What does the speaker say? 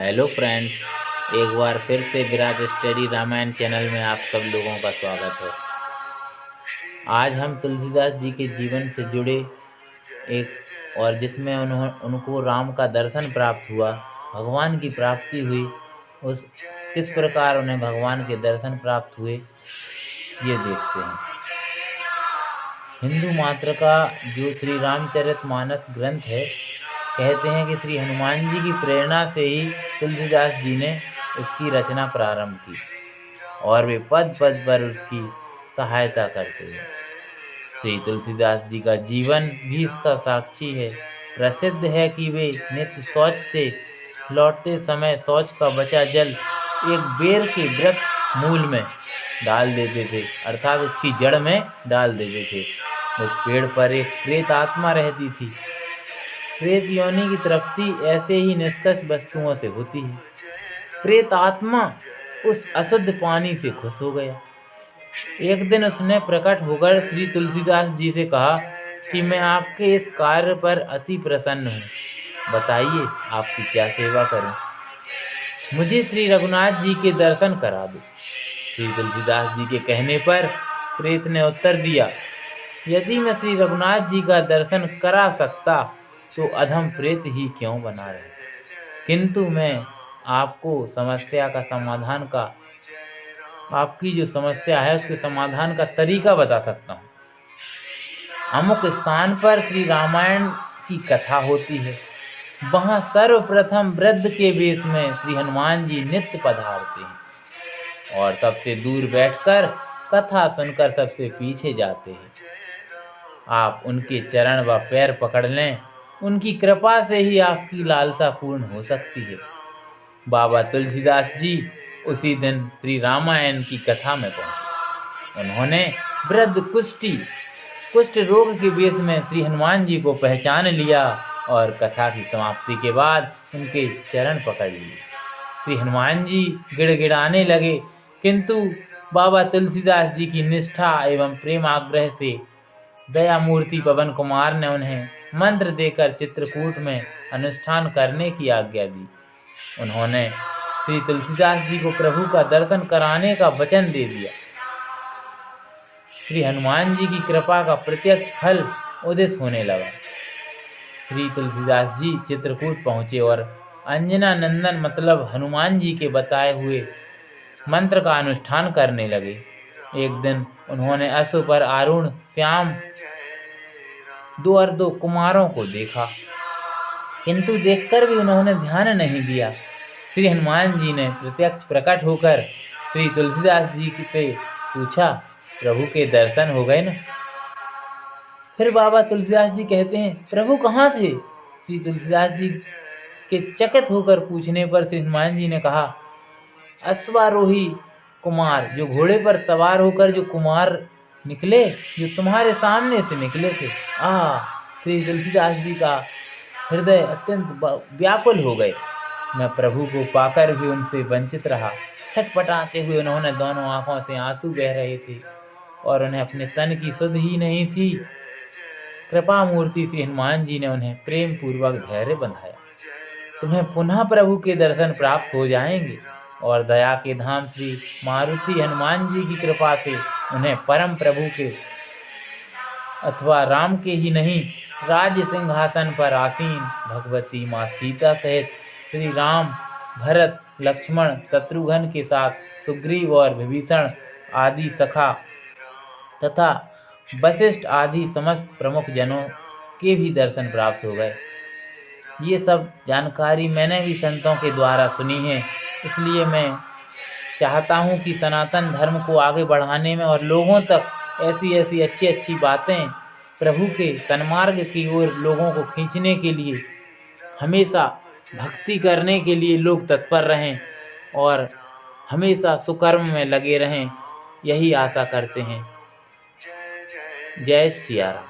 Hello friends, एक बार फिर से विराट स्टडी रामायण चैनल में आप सब लोगों का स्वागत है। आज हम तुलसीदास जी के जीवन से जुड़े एक और जिसमें उनको राम का दर्शन प्राप्त हुआ, भगवान की प्राप्ति हुई, उस किस प्रकार उन्हें भगवान के दर्शन प्राप्त हुए ये देखते हैं। हिंदू मात्र का जो श्री रामचरितमानस ग्रंथ है, कहते हैं कि श्री हनुमान जी की प्रेरणा से ही तुलसीदास जी ने उसकी रचना प्रारंभ की और वे पद पद पर उसकी सहायता करते हैं। श्री तुलसीदास जी का जीवन भी इसका साक्षी है। प्रसिद्ध है कि वे नित्य शौच से लौटते समय शौच का बचा जल एक बेर के वृक्ष मूल में डाल देते थे, अर्थात उसकी जड़ में डाल देते थे। उस पेड़ पर एक प्रेत आत्मा रहती थी। प्रेत योनि की तृप्ति ऐसे ही निष्कर्ष वस्तुओं से होती है। प्रेत आत्मा उस अशुद्ध पानी से खुश हो गया। एक दिन उसने प्रकट होकर श्री तुलसीदास जी से कहा कि मैं आपके इस कार्य पर अति प्रसन्न हूँ, बताइए आपकी क्या सेवा करूं। मुझे श्री रघुनाथ जी के दर्शन करा दो। श्री तुलसीदास जी के कहने पर प्रेत ने उत्तर दिया, यदि मैं श्री रघुनाथ जी का दर्शन करा सकता तो अधम प्रेत ही क्यों बना रहे, किंतु मैं आपको समस्या का समाधान का आपकी जो समस्या है उसके समाधान का तरीका बता सकता हूँ। अमुक स्थान पर श्री रामायण की कथा होती है, वहाँ सर्वप्रथम वृद्ध के वेश में श्री हनुमान जी नित्य पधारते हैं और सबसे दूर बैठकर कथा सुनकर सबसे पीछे जाते हैं। आप उनके चरण व पैर पकड़ लें, उनकी कृपा से ही आपकी लालसा पूर्ण हो सकती है। बाबा तुलसीदास जी उसी दिन श्री रामायण की कथा में पहुंचे। उन्होंने वृद्ध कुष्ठ रोग के वेश में श्री हनुमान जी को पहचान लिया और कथा की समाप्ति के बाद उनके चरण पकड़ लिए। श्री हनुमान जी गिड़गिड़ाने लगे, किंतु बाबा तुलसीदास जी की निष्ठा एवं प्रेमाग्रह से दया मूर्ति पवन कुमार ने उन्हें मंत्र देकर चित्रकूट में अनुष्ठान करने की आज्ञा दी। उन्होंने श्री तुलसीदास जी को प्रभु का दर्शन कराने का वचन दे दिया। श्री हनुमान जी की कृपा का प्रत्यक्ष फल उदित होने लगा। श्री तुलसीदास जी चित्रकूट पहुंचे और अंजना नंदन मतलब हनुमान जी के बताए हुए मंत्र का अनुष्ठान करने लगे। एक दिन उन्होंने अश्व पर आरूढ़ श्याम दो कुमारों को देखा, किंतु देखकर भी उन्होंने ध्यान नहीं दिया। श्री हनुमान जी ने प्रत्यक्ष प्रकट होकर श्री तुलसीदास जी से पूछा, प्रभु के दर्शन हो गए न? फिर बाबा तुलसीदास जी कहते हैं, प्रभु कहाँ थे? श्री तुलसीदास जी के चकित होकर पूछने पर श्री हनुमान जी ने कहा, अश्वारोही कुमार, जो घोड़े पर सवार होकर जो कुमार निकले, जो तुम्हारे सामने से निकले थे। श्री तुलसीदास जी का हृदय अत्यंत व्याकुल हो गए। मैं प्रभु को पाकर भी उनसे वंचित रहा। छटपटाते हुए उन्होंने दोनों आंखों से आंसू बह रहे थे और उन्हें अपने तन की सुध ही नहीं थी। कृपा मूर्ति श्री हनुमान जी ने उन्हें प्रेम पूर्वक धैर्य बंधाया। तुम्हें पुनः प्रभु के दर्शन प्राप्त हो जाएंगे और दया के धाम श्री मारुति हनुमान जी की कृपा से उन्हें परम प्रभु के अथवा राम के ही नहीं, राज्य सिंहासन पर आसीन भगवती माँ सीता सहित श्री राम, भरत, लक्ष्मण, शत्रुघ्न के साथ सुग्रीव और विभीषण आदि सखा तथा वशिष्ठ आदि समस्त प्रमुख जनों के भी दर्शन प्राप्त हो गए। ये सब जानकारी मैंने भी संतों के द्वारा सुनी है, इसलिए मैं चाहता हूँ कि सनातन धर्म को आगे बढ़ाने में और लोगों तक ऐसी ऐसी अच्छी अच्छी बातें प्रभु के सन्मार्ग की ओर लोगों को खींचने के लिए, हमेशा भक्ति करने के लिए लोग तत्पर रहें और हमेशा सुकर्म में लगे रहें, यही आशा करते हैं। जय सिया राम।